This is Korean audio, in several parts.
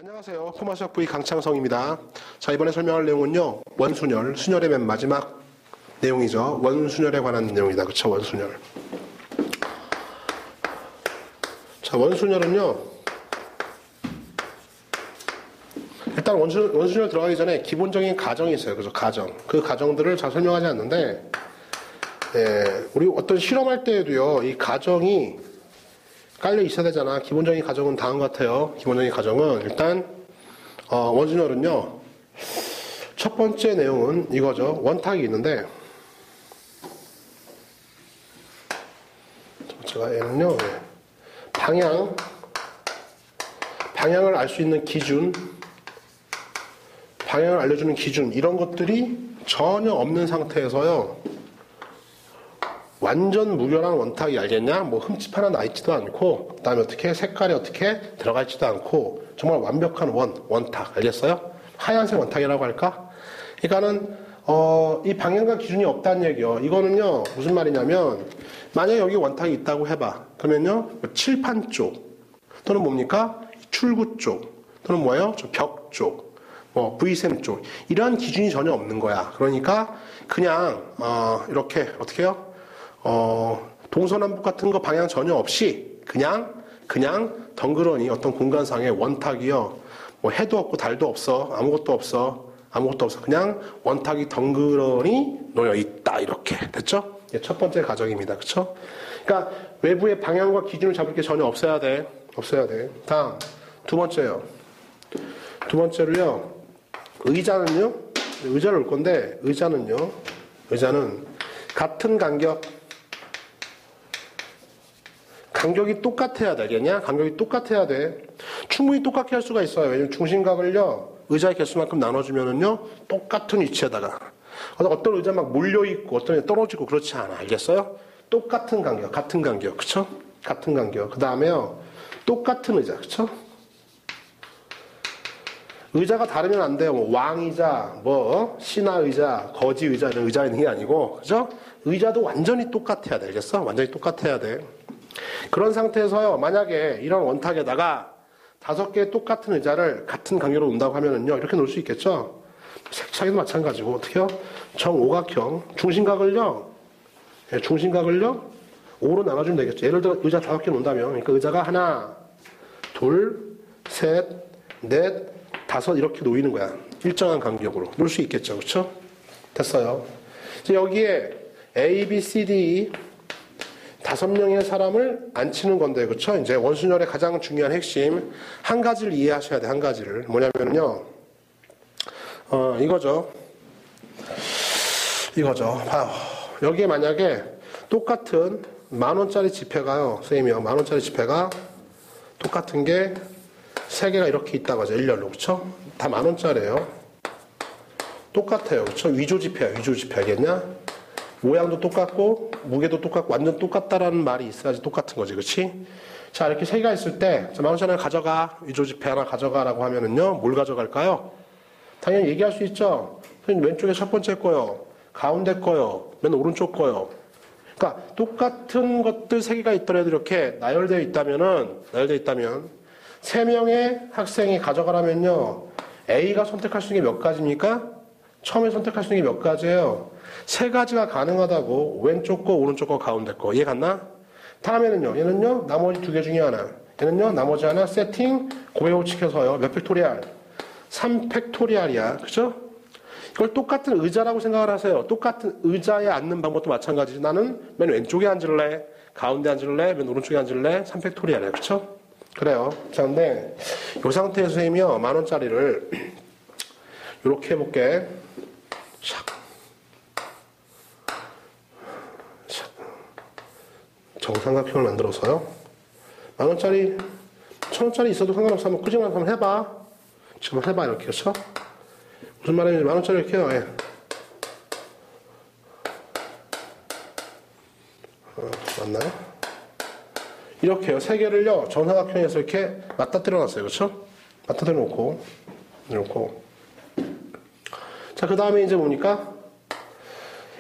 안녕하세요. 포마시학 V 강창성입니다. 자, 이번에 설명할 내용은요, 원순열, 순열의 맨 마지막 내용이죠. 원순열에 관한 내용이다. 그쵸? 원순열. 자, 원순열은요, 일단 원순열 들어가기 전에 기본적인 가정이 있어요. 그죠? 가정. 그 가정들을 잘 설명하지 않는데, 우리 어떤 실험할 때에도요, 이 가정이 깔려 있어야 되잖아. 기본적인 가정은 다음 같아요. 기본적인 가정은 일단 원순열은요, 첫 번째 내용은 이거죠. 원탁이 있는데, 제가 얘는요, 방향을 알 수 있는 기준, 방향을 알려주는 기준, 이런 것들이 전혀 없는 상태에서요, 완전 무결한 원탁이 알겠냐? 뭐 흠집 하나 나 있지도 않고, 그 다음에 어떻게 색깔이 어떻게 들어가 있지도 않고, 정말 완벽한 원탁 알겠어요? 하얀색 원탁이라고 할까? 그러니까는 이 방향과 기준이 없다는 얘기요. 이거는요 무슨 말이냐면, 만약에 여기 원탁이 있다고 해봐. 그러면요 칠판 쪽 또는 뭡니까? 출구 쪽 또는 뭐예요? 벽 쪽, 뭐 V셈 쪽, 이러한 기준이 전혀 없는 거야. 그러니까 그냥 이렇게 어떻게 해요? 동서남북 같은 거 방향 전혀 없이 그냥 덩그러니 어떤 공간상의 원탁이요, 뭐 해도 없고 달도 없어, 아무것도 없어, 그냥 원탁이 덩그러니 놓여 있다. 이렇게 됐죠? 첫 번째 가정입니다. 그쵸? 그러니까 외부의 방향과 기준을 잡을 게 전혀 없어야 돼. 다음 두 번째요. 두 번째로요, 의자는요, 의자를 올 건데, 의자는 같은 간격이 똑같아야 되겠냐? 간격이 똑같아야 돼. 충분히 똑같게 할 수가 있어요. 왜냐면 중심각을요, 의자의 개수만큼 나눠주면은요, 똑같은 위치에다가. 어떤 의자 막 몰려있고, 어떤 의자 떨어지고 그렇지 않아. 알겠어요? 똑같은 간격, 같은 간격. 그쵸? 같은 간격. 그 다음에요, 똑같은 의자. 그쵸? 의자가 다르면 안 돼요. 뭐 왕의자, 뭐 신하의자, 거지의자, 이런 의자 있는 게 아니고, 그죠? 의자도 완전히 똑같아야 돼. 알겠어? 완전히 똑같아야 돼. 그런 상태에서요, 만약에 이런 원탁에다가 5개의 똑같은 의자를 같은 간격으로 놓는다고 하면은요, 이렇게 놓을 수 있겠죠? 색차기도 마찬가지고, 어떻게요? 정오각형, 중심각을요, 5로 나눠주면 되겠죠. 예를 들어 의자 5개 놓는다면, 그러니까 의자가 하나, 둘, 셋, 넷, 5 이렇게 놓이는 거야. 일정한 간격으로 놓을 수 있겠죠. 그렇죠? 됐어요. 이제 여기에 A, B, C, D 5명의 사람을 앉히는 건데, 그렇죠? 이제 원순열의 가장 중요한 핵심 한 가지를 이해하셔야 돼. 한 가지를 뭐냐면요, 이거죠. 봐요. 여기에 만약에 똑같은 10,000원짜리 지폐가요, 선생님이요, 10,000원짜리 지폐가 똑같은 게 3개가 이렇게 있다고 하죠. 일렬로. 그쵸? 다 10,000원짜리예요. 똑같아요. 그쵸? 위조지폐야. 위조지폐. 알겠냐? 모양도 똑같고 무게도 똑같고 완전 똑같다라는 말이 있어야지 똑같은 거지. 그치? 자, 이렇게 3개가 있을 때 10,000원짜리 하나 가져가, 위조지폐 하나 가져가라고 하면은요, 뭘 가져갈까요? 당연히 얘기할 수 있죠. 선생님, 왼쪽에 첫 번째 거요, 가운데 거요, 맨 오른쪽 거요. 그러니까 똑같은 것들 3개가 있더라도 이렇게 나열되어 있다면 3명의 학생이 가져가라면요, A가 선택할 수 있는 게 몇 가지입니까? 처음에 선택할 수 있는 게 몇 가지예요? 3가지가 가능하다고. 왼쪽 거, 오른쪽 거, 가운데 거. 이해 갔나? 다음에는요, 얘는요, 나머지 2개 중에 하나. 얘는요, 나머지 하나 세팅, 고해호 시켜서요, 몇 팩토리알? 3팩토리알이야. 그죠? 이걸 똑같은 의자라고 생각을 하세요. 똑같은 의자에 앉는 방법도 마찬가지지. 나는 맨 왼쪽에 앉을래? 가운데 앉을래? 맨 오른쪽에 앉을래? 3팩토리알이야. 그쵸? 그래요. 자, 근데 이 상태에서 선생님이요, 10,000원짜리를 이렇게 해볼게. 정삼각형을 만들어서요, 10,000원짜리, 1,000원짜리 있어도 상관없어. 한번 꾸준히 한번 해봐. 지금 해봐. 이렇게. 그쵸? 무슨 말인지 10,000원짜리 이렇게 해요. 예. 맞나요? 이렇게요. 3개를요, 정사각형에서 이렇게 맞닥뜨려 놨어요. 그렇죠? 맞닥뜨려 놓고. 자, 그 다음에 이제 뭡니까?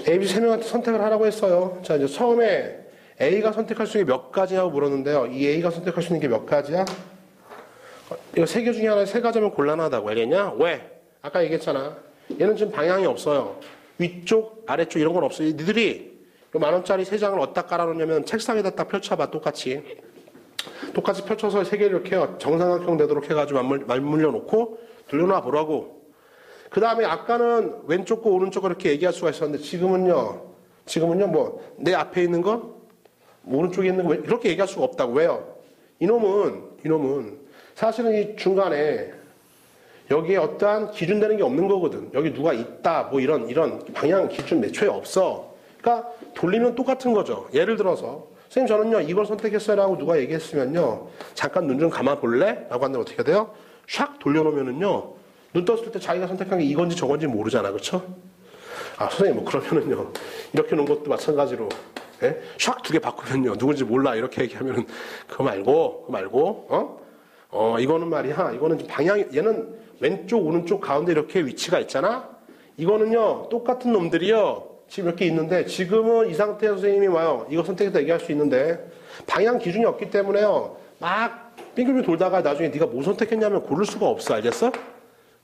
A, B 3명한테 선택을 하라고 했어요. 자, 이제 처음에 A가 선택할 수 있는 게 몇 가지냐고 물었는데요. 이 A가 선택할 수 있는 게 몇 가지야? 이거 세 개 중에 하나 세 가지면 곤란하다고. 알겠냐? 왜? 아까 얘기했잖아. 얘는 지금 방향이 없어요. 위쪽, 아래쪽 이런 건 없어요. 니들이 10,000원짜리 세 장을 어디다 깔아놓냐면 책상에다 딱 펼쳐봐. 똑같이 펼쳐서 세 개를 이렇게 정삼각형 되도록 해가지고 맞물려 놓고 돌려놔 보라고. 그 다음에 아까는 왼쪽 거 오른쪽 거 이렇게 얘기할 수가 있었는데 지금은요 뭐 내 앞에 있는 거 오른쪽에 있는 거 이렇게 얘기할 수가 없다고. 왜요? 이놈은 사실은 이 중간에 여기에 어떠한 기준되는 게 없는 거거든. 여기 누가 있다 뭐 이런 방향 기준 매초에 없어. 그러니까 돌리면 똑같은 거죠. 예를 들어서 선생님 저는요 이걸 선택했어요 라고 누가 얘기했으면요 잠깐 눈 좀 감아 볼래? 라고 하는데 어떻게 돼요? 샥 돌려놓으면은요 눈 떴을 때 자기가 선택한 게 이건지 저건지 모르잖아. 그렇죠? 아 선생님 뭐 그러면은요 이렇게 놓은 것도 마찬가지로 샥 두 개 바꾸면요 누군지 몰라 이렇게 얘기하면은 그거 말고 이거는 말이야 이거는 방향이 얘는 왼쪽 오른쪽 가운데 이렇게 위치가 있잖아. 이거는요 똑같은 놈들이요 지금 이렇게 있는데 지금은 이 상태에서 선생님이 와요 이거 선택해서 얘기할 수 있는데 방향 기준이 없기 때문에요 막 빙글빙글 돌다가 나중에 네가 뭐 선택했냐면 고를 수가 없어. 알겠어?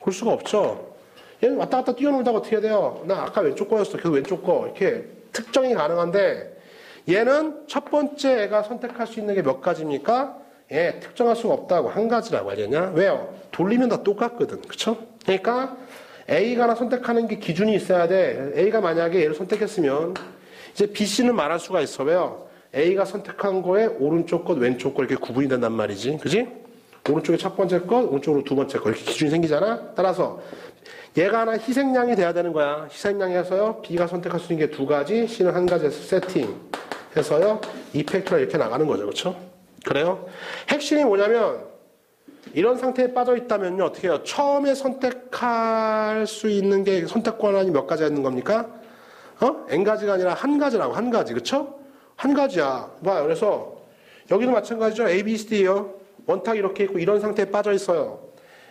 고를 수가 없죠. 얘는 왔다 갔다 뛰어놀다가 어떻게 돼요? 나 아까 왼쪽 거였어. 계속 왼쪽 거 이렇게 특정이 가능한데 얘는 첫 번째 애가 선택할 수 있는 게 몇 가지입니까? 예, 특정할 수가 없다고. 한 가지라고. 알겠냐? 왜요? 돌리면 다 똑같거든. 그쵸? 그러니까 A가 하나 선택하는 게 기준이 있어야 돼. A가 만약에 얘를 선택했으면 이제 B, C는 말할 수가 있어. 왜요? A가 선택한 거에 오른쪽 것, 왼쪽 것 이렇게 구분이 된단 말이지. 그지? 오른쪽에 첫 번째 것, 오른쪽으로 두 번째 것 이렇게 기준이 생기잖아. 따라서 얘가 하나 희생양이 돼야 되는 거야. 희생양에서요 B가 선택할 수 있는 게 두 가지, C는 한 가지에서 세팅해서요 이펙트가 이렇게 나가는 거죠. 그렇죠? 그래요? 핵심이 뭐냐면 이런 상태에 빠져 있다면요 어떻게 해요? 처음에 선택할 수 있는 게 선택 권한이 몇 가지가 있는 겁니까? N가지가 아니라 한 가지라고. 한 가지. 그쵸? 한 가지야. 봐. 그래서 여기도 마찬가지죠. A, B, C, D요. 원탁 이렇게 있고 이런 상태에 빠져 있어요.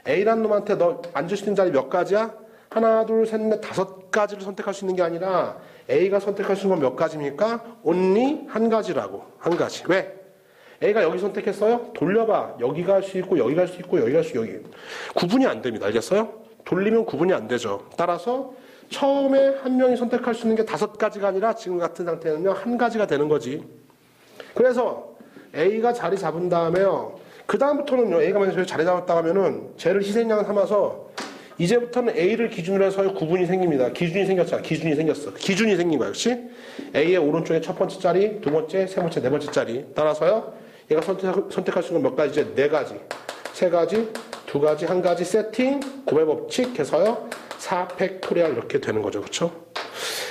A라는 놈한테 너 앉을 수 있는 자리 몇 가지야? 하나, 둘, 셋, 넷, 5가지를 선택할 수 있는 게 아니라 A가 선택할 수 있는 건 몇 가지입니까? only 한 가지라고. 한 가지. 왜? A가 여기 선택했어요? 돌려봐. 여기 갈 수 있고 여기 갈 수 있고 여기 갈 수 여기. 구분이 안 됩니다. 알겠어요? 돌리면 구분이 안 되죠. 따라서 처음에 한 명이 선택할 수 있는 게 5가지가 아니라 지금 같은 상태는요 한 가지가 되는 거지. 그래서 A가 자리 잡은 다음에요 그 다음부터는요 A가 만약에 자리 잡았다 하면은 쟤를 희생양 삼아서 이제부터는 A를 기준으로 해서 구분이 생깁니다. 기준이 생겼잖아. 기준이 생겼어. 기준이 생긴 거야. 그렇지? A의 오른쪽에 첫 번째 자리, 두 번째, 세 번째, 네 번째 자리. 따라서요 얘가 선택할 수 있는 건 몇 가지? 이제 4가지, 3가지, 2가지, 1가지 세팅, 고배 법칙 해서요 4팩토리얼 이렇게 되는 거죠. 그렇죠?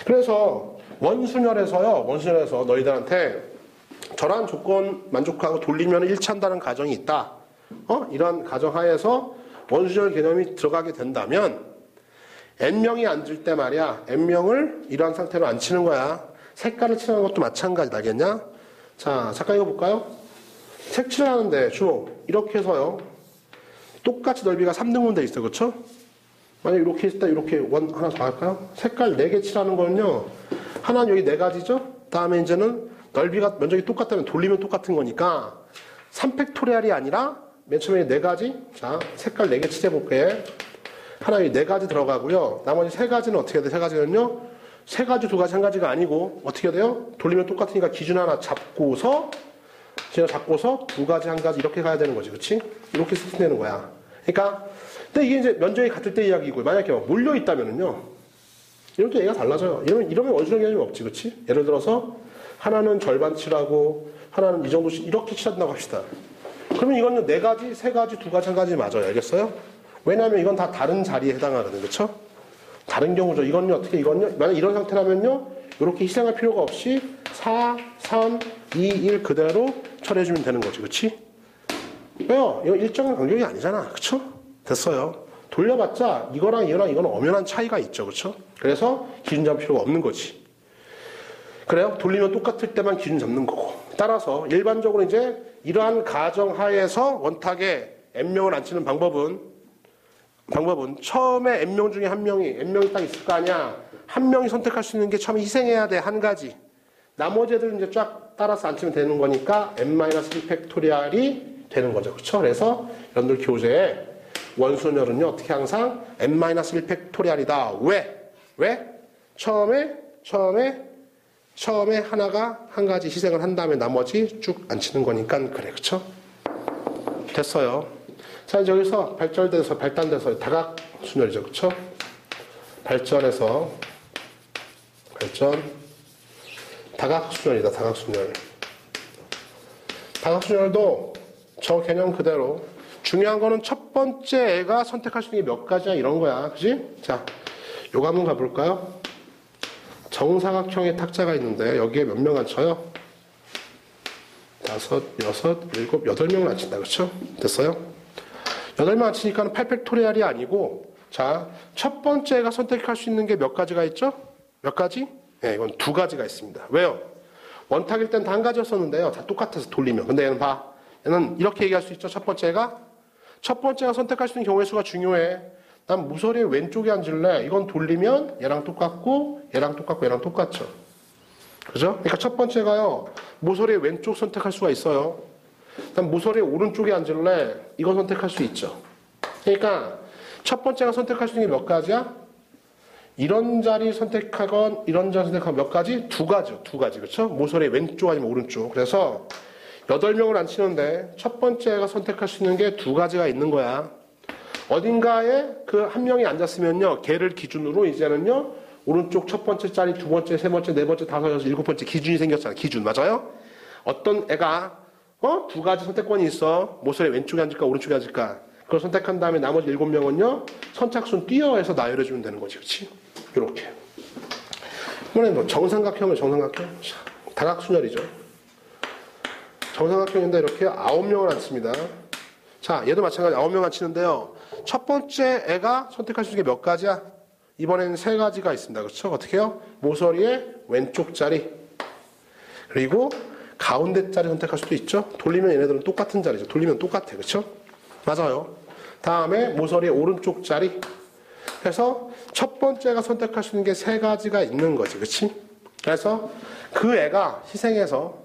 그래서 원순열에서 너희들한테 저러한 조건 만족하고 돌리면 일치한다는 가정이 있다. 이런 가정하에서 원순열 개념이 들어가게 된다면 N명이 앉을 때 말이야 N명을 이러한 상태로 안 치는 거야. 색깔을 칠하는 것도 마찬가지다. 알겠냐? 자, 잠깐 이거 볼까요? 색칠을 하는데 주로 이렇게 해서요 똑같이 넓이가 3등분 돼 있어. 그렇죠? 만약 이렇게 했을 때 이렇게 원 하나 더 할까요? 색깔 4개 칠하는 거는요 하나는 여기 4가지죠? 다음에 이제는 넓이가 면적이 똑같다면 돌리면 똑같은 거니까 3팩토리얼이 아니라 맨 처음에 4가지. 자, 색깔 4개 칠해볼게. 하나 여기 4가지 들어가고요 나머지 3가지는 어떻게 돼? 3가지는요 3가지, 2가지, 1가지가 아니고 어떻게 돼요? 돌리면 똑같으니까 기준 하나 잡고서 2가지, 1가지 이렇게 가야 되는 거지. 그렇지? 이렇게 세팅되는 거야. 그러니까 근데 이게 이제 면적이 같을 때 이야기고 만약에 몰려 있다면은요 이런 또 얘기가 달라져요. 이러면 원순열 개념이 없지. 그렇지? 예를 들어서 하나는 절반 칠하고 하나는 이 정도씩 이렇게 칠한다고 합시다. 그러면 이거는 4가지, 3가지, 2가지, 1가지 맞아요. 알겠어요? 왜냐하면 이건 다 다른 자리에 해당하거든요. 그렇죠? 다른 경우죠. 이건요 만약 이런 상태라면요 이렇게 희생할 필요가 없이 4, 3, 2, 1 그대로 처리해주면 되는 거지. 그렇지? 왜요? 이거 일정한 간격이 아니잖아. 그쵸? 됐어요. 돌려봤자 이거랑 이거는 엄연한 차이가 있죠. 그쵸? 그래서 기준 잡을 필요가 없는 거지. 그래요? 돌리면 똑같을 때만 기준 잡는 거고. 따라서 일반적으로 이제 이러한 가정하에서 원탁에 N명을 안 치는 방법은 처음에 N명 중에 한 명이 N명이 딱 있을 거 아니야. 한 명이 선택할 수 있는 게 처음에 희생해야 돼. 한 가지. 나머지 애들은 이제 쫙 따라서 안 치면 되는 거니까 N-1 팩토리얼이 되는 거죠. 그쵸? 그래서 여러분들 교재에 원순열은요, 어떻게 항상 n-1 팩토리알이다. 왜? 처음에 하나가 한 가지 희생을 한 다음에 나머지 쭉 안 치는 거니까 그래. 그쵸? 됐어요. 자, 이제 여기서 발단돼서 다각순열이죠. 그쵸? 다각순열이다. 다각순열. 다각순열도 저 개념 그대로 중요한 거는 첫 번째 애가 선택할 수 있는 게 몇 가지야 이런 거야. 그지? 자, 요거 한번 가볼까요? 정사각형의 탁자가 있는데 여기에 몇 명 앉혀요? 5, 6, 7, 8명을 앉힌다. 그쵸? 됐어요? 8명 앉히니까 8팩토리알이 아니고 자, 첫 번째 애가 선택할 수 있는 게 몇 가지가 있죠? 몇 가지? 네, 이건 2가지가 있습니다. 왜요? 원탁일 땐 다 한 가지였었는데요. 다 똑같아서 돌리면. 근데 얘는 봐. 얘는 이렇게 얘기할 수 있죠. 첫 번째가 선택할 수 있는 경우의 수가 중요해. 난 모서리 왼쪽에 앉을래. 이건 돌리면 얘랑 똑같고 얘랑 똑같죠. 그죠? 그러니까 첫 번째가요. 모서리 왼쪽 선택할 수가 있어요. 난 모서리 오른쪽에 앉을래. 이건 선택할 수 있죠. 그러니까 첫 번째가 선택할 수 있는 게 몇 가지야? 이런 자리 선택하건 이런 자리 선택하건 몇 가지? 2가지요. 2가지. 그렇죠? 모서리 왼쪽 아니면 오른쪽. 그래서 8명을 앉히는데 첫 번째가 선택할 수 있는 게 2가지가 있는 거야. 어딘가에 그 한 명이 앉았으면요. 걔를 기준으로 이제는요. 오른쪽 첫 번째 자리, 두 번째, 세 번째, 네 번째, 다섯, 여섯, 일곱 번째 기준이 생겼잖아. 기준. 맞아요? 어떤 애가 2가지 선택권이 있어. 모서리 왼쪽에 앉을까 오른쪽에 앉을까. 그걸 선택한 다음에 나머지 7명은요. 선착순 띄어해서 나열해주면 되는 거지. 그렇지? 이렇게. 이번에 뭐 정삼각형은 정삼각형. 다각순열이죠. 정삼각형인데 이렇게 9명을 앉힙니다. 자, 얘도 마찬가지 9명 앉히는데요. 첫 번째 애가 선택할 수 있는 게 몇 가지야? 이번에는 3가지가 있습니다. 그렇죠? 어떻게 해요? 모서리의 왼쪽 자리. 그리고 가운데 자리 선택할 수도 있죠. 돌리면 얘네들은 똑같은 자리죠. 돌리면 똑같아. 그렇죠? 맞아요. 다음에 모서리의 오른쪽 자리. 그래서 첫 번째가 선택할 수 있는 게 3가지가 있는 거지. 그렇지? 그래서 그 애가 희생해서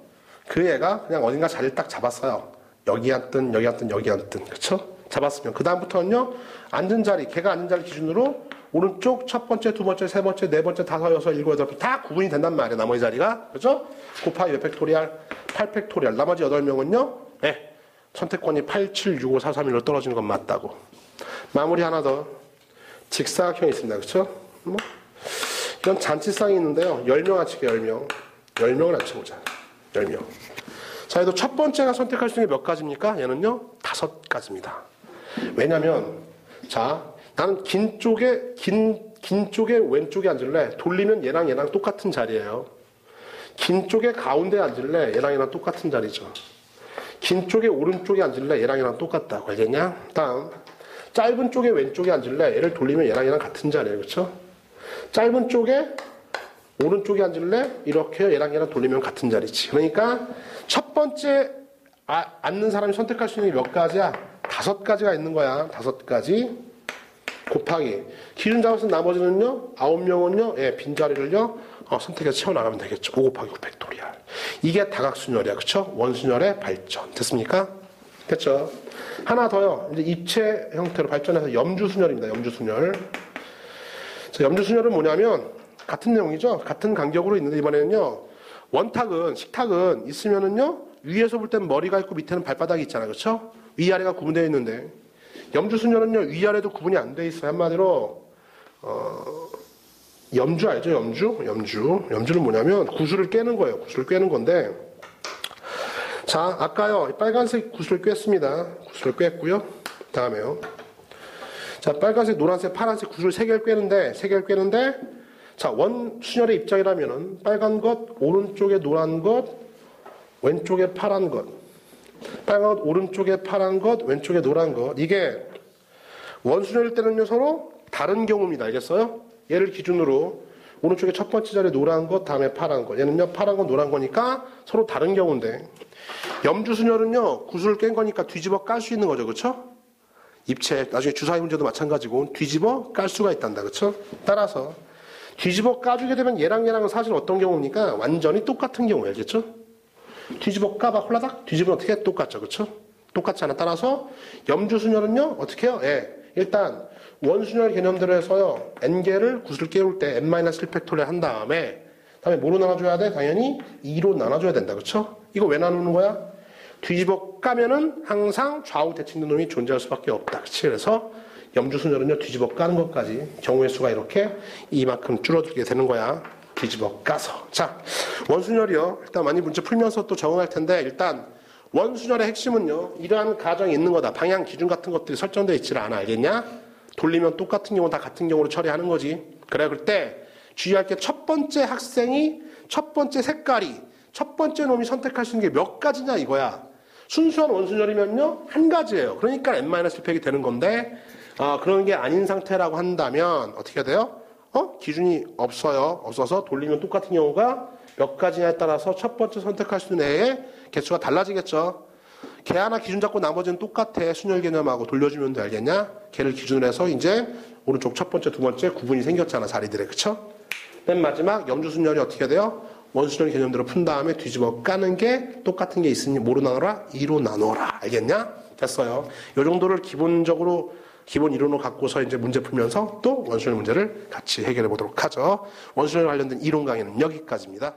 그 애가 그냥 어딘가 자리를 딱 잡았어요. 여기 앉든 여기 앉든 여기 앉든. 그렇죠? 잡았으면 그 다음부터는요. 앉은 자리, 걔가 앉은 자리 기준으로 오른쪽 첫 번째, 두 번째, 세 번째, 네 번째, 다섯, 여섯, 일곱, 여덟 다 구분이 된단 말이에요. 나머지 자리가. 그렇죠? 곱하기 몇 팩토리알? 8팩토리알. 나머지 8명은요. 네. 선택권이 8, 7, 6, 5, 4, 3, 1로 떨어지는 건 맞다고. 마무리 하나 더. 직사각형이 있습니다. 그렇죠? 뭐 이런 잔치상이 있는데요. 10명 앉히게 10명. 10명을 앉혀보자. 10명. 자, 얘도 첫 번째가 선택할 수 있는 게 몇 가지입니까? 얘는요. 5가지입니다. 왜냐면 자, 나는 긴 쪽에 왼쪽에 앉을래. 돌리면 얘랑 똑같은 자리예요. 긴 쪽에 가운데 앉을래. 얘랑 똑같은 자리죠. 긴 쪽에 오른쪽에 앉을래. 얘랑 똑같다고. 알겠냐? 다음. 짧은 쪽에 왼쪽에 앉을래. 얘를 돌리면 얘랑 같은 자리예요. 그렇죠? 짧은 쪽에 오른쪽에 앉을래? 이렇게 얘랑 돌리면 같은 자리지. 그러니까 첫 번째 앉는 사람이 선택할 수 있는 게 몇 가지야? 5가지가 있는 거야. 5가지 곱하기 기준 잡아서 나머지는요. 9명은요. 예, 빈자리를요. 선택해서 채워나가면 되겠죠. 5 곱하기 9 팩토리알. 이게 다각순열이야. 그렇죠? 원순열의 발전. 됐습니까? 됐죠? 하나 더요. 이제 입체 형태로 발전해서 염주순열입니다. 염주순열. 자, 염주순열은 뭐냐면 같은 내용이죠. 같은 간격으로 있는데 이번에는요. 식탁은 있으면은요. 위에서 볼 때는 머리가 있고 밑에는 발바닥이 있잖아요. 그렇죠? 위아래가 구분되어 있는데 염주순열은요. 위아래도 구분이 안 돼 있어요. 한마디로 염주 알죠? 염주는 뭐냐면 구슬을 꿰는 거예요. 구슬을 꿰는 건데 자, 아까요. 빨간색 구슬을 꿰습니다. 구슬을 꿰고요. 다음에요. 자, 빨간색, 노란색, 파란색 구슬 3개를 꿰는데 자, 원순열의 입장이라면은 빨간 것, 오른쪽에 노란 것, 왼쪽에 파란 것. 빨간 것, 오른쪽에 파란 것, 왼쪽에 노란 것. 이게 원순열일 때는요, 서로 다른 경우입니다. 알겠어요? 얘를 기준으로 오른쪽에 첫 번째 자리에 노란 것, 다음에 파란 것. 얘는요, 파란 것, 노란 거니까 서로 다른 경우인데 염주순열은요, 구슬을 깬 거니까 뒤집어 깔 수 있는 거죠. 그렇죠? 입체, 나중에 주사위 문제도 마찬가지고 뒤집어 깔 수가 있단다. 그렇죠? 따라서 뒤집어 까주게 되면 얘랑은 사실 어떤 경우입니까? 완전히 똑같은 경우예요. 알겠죠? 뒤집어 까봐 홀라닥 뒤집으면 어떻게 똑같죠. 그렇죠? 똑같지 않아. 따라서 염주순열은요, 어떻게 해요? 예. 일단, 원순열 개념대로 해서요, n개를 구슬 깨울 때 n-1팩토리얼 한 다음에 뭐로 나눠줘야 돼? 당연히 2로 나눠줘야 된다. 그쵸? 이거 왜 나누는 거야? 뒤집어 까면은 항상 좌우 대칭된 놈이 존재할 수밖에 없다. 그치? 그래서 염주순열은요, 뒤집어 까는 것까지 경우의 수가 이렇게 이만큼 줄어들게 되는 거야. 뒤집어 까서. 자, 원순열이요. 일단 많이 문제 풀면서 또 적응할 텐데, 일단 원순열의 핵심은요, 이러한 가정이 있는 거다. 방향 기준 같은 것들이 설정되어 있지를 않아. 알겠냐? 돌리면 똑같은 경우 다 같은 경우로 처리하는 거지. 그래, 그럴 때 주의할 게 첫 번째 학생이, 첫 번째 색깔이, 첫 번째 놈이 선택할 수 있는 게 몇 가지냐 이거야. 순수한 원순열이면요, 한 가지예요. 그러니까 n-1팩이 되는 건데, 그런 게 아닌 상태라고 한다면 어떻게 돼요? 기준이 없어요. 없어서 돌리면 똑같은 경우가 몇 가지냐에 따라서 첫 번째 선택할 수 있는 애의 개수가 달라지겠죠. 걔 하나 기준 잡고 나머지는 똑같아. 순열 개념하고 돌려주면 돼. 알겠냐? 걔를 기준으로 해서 이제 오른쪽 첫 번째, 두 번째 구분이 생겼잖아. 자리들에. 그쵸? 맨 마지막 염주순열이 어떻게 돼요? 원순열 개념대로 푼 다음에 뒤집어 까는 게 똑같은 게 있으니 뭐로 나눠라? 2로 나눠라. 알겠냐? 됐어요. 이 정도를 기본적으로 기본 이론으로 갖고서 이제 문제 풀면서 또 원순열 문제를 같이 해결해 보도록 하죠. 원순열 관련된 이론 강의는 여기까지입니다.